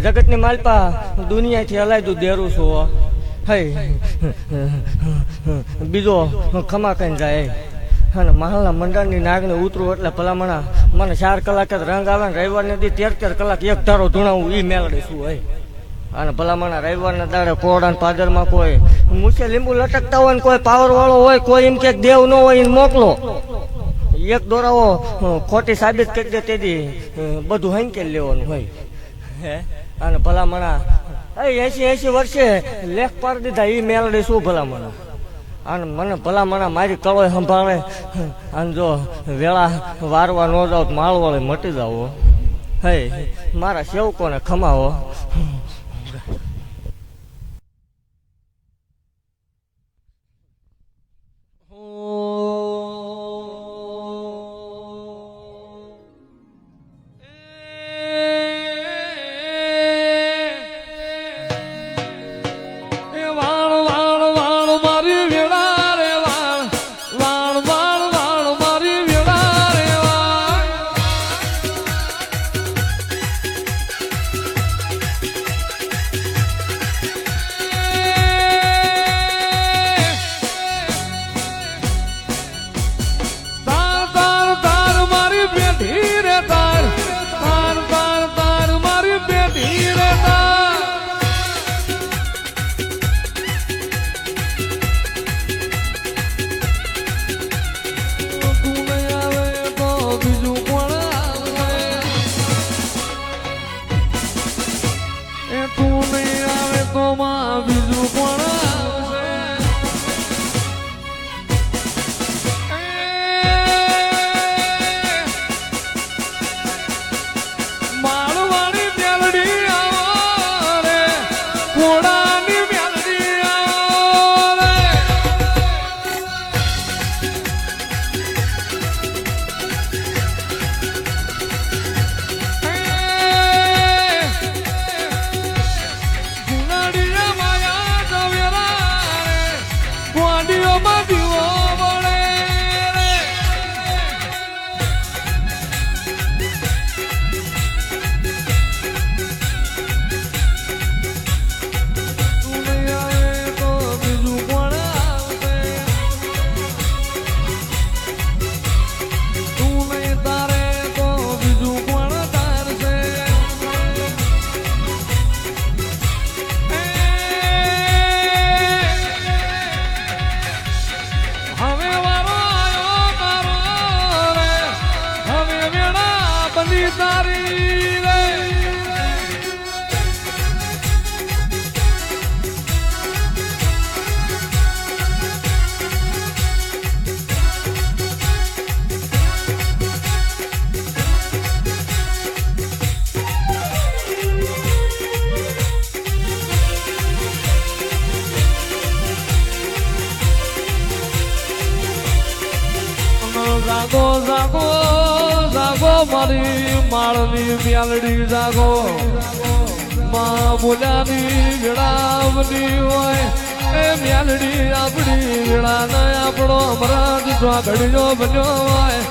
જગતની માલપા દુનિયાથી હલાયતું દેરું છું હે બીજો ખમા કઈ જાય અને મહાલના મંડળની નાગને ઉતરું એટલે ભલામણા મને 4 કલાક જ રંગ આવે ને રવિવારને દી 13 કલાક એક ધારો ધૂણાવું એ મેળડી શું હોય અને ભલામણા રવિવારના દાડે કોરડા પાદરમાં કોઈ મૂછે લીંબુ લટકતા હોય ને કોઈ પાવર વાળો હોય કોઈ એમ કે દેવ ન હોય એને મોકલો એક દોરાવો ખોટી સાબિત કરી દે તેથી બધું હંકેલ લેવાનું હોય હે અને ભલામણા 80 વર્ષે લેખ પાડી દીધા એ મેળડી શું ભલામણા અને મને ભલામણા મારી કળોય સંભાળે અને જો વેળા વારવા ન જાવ તો માળવાળે મટી જાવ હે મારા સેવકોને ખમાવો જાગો જાગો જાગો મારી માળની મ્યાલડી જાગો માં બોલ્યાની વેળાવની હોય એ મ્યાલડી આપણી વેળા ને આપણો અમરાજ ઘડીનો બન્યો હોય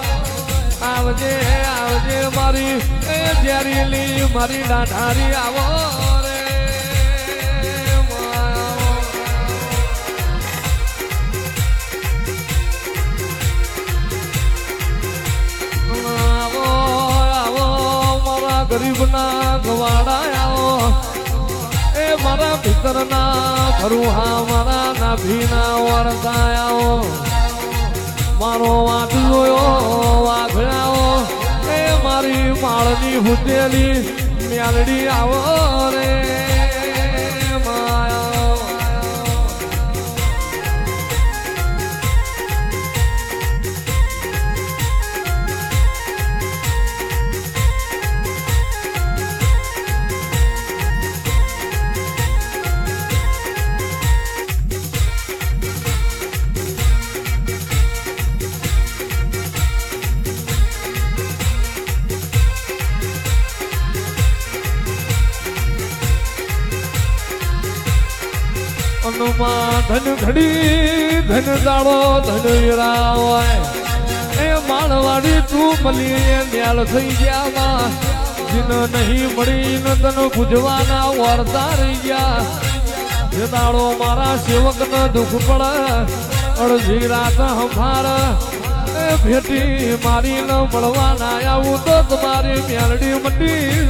આવજે આવજે મારી એ જ્યારેલી મારી લાઠારી આવો રે ગરીબના ગવાડા આવો એ મારા ભીતરના ભરુહા મારા નાભીના વરતા આવો મારો વાટ જોયો વાઘડાઓ એ મારી માળની હુતેલી મ્યાલડી આવો રે ધન ઘડી ધન જાળો ધન વીરા હોય એ માળવાડી તું મળી ન્યાલ થઈ ગયા જીન નહીં મળી ન તને પૂજવાના વાર્તા રહી ગયા જે દાડો મારા સેવક ને દુઃખ પડે અડધી રાત હમાર એ ભેટી મારી ન મળવાના આવું તો તમારી મેલડી મંડી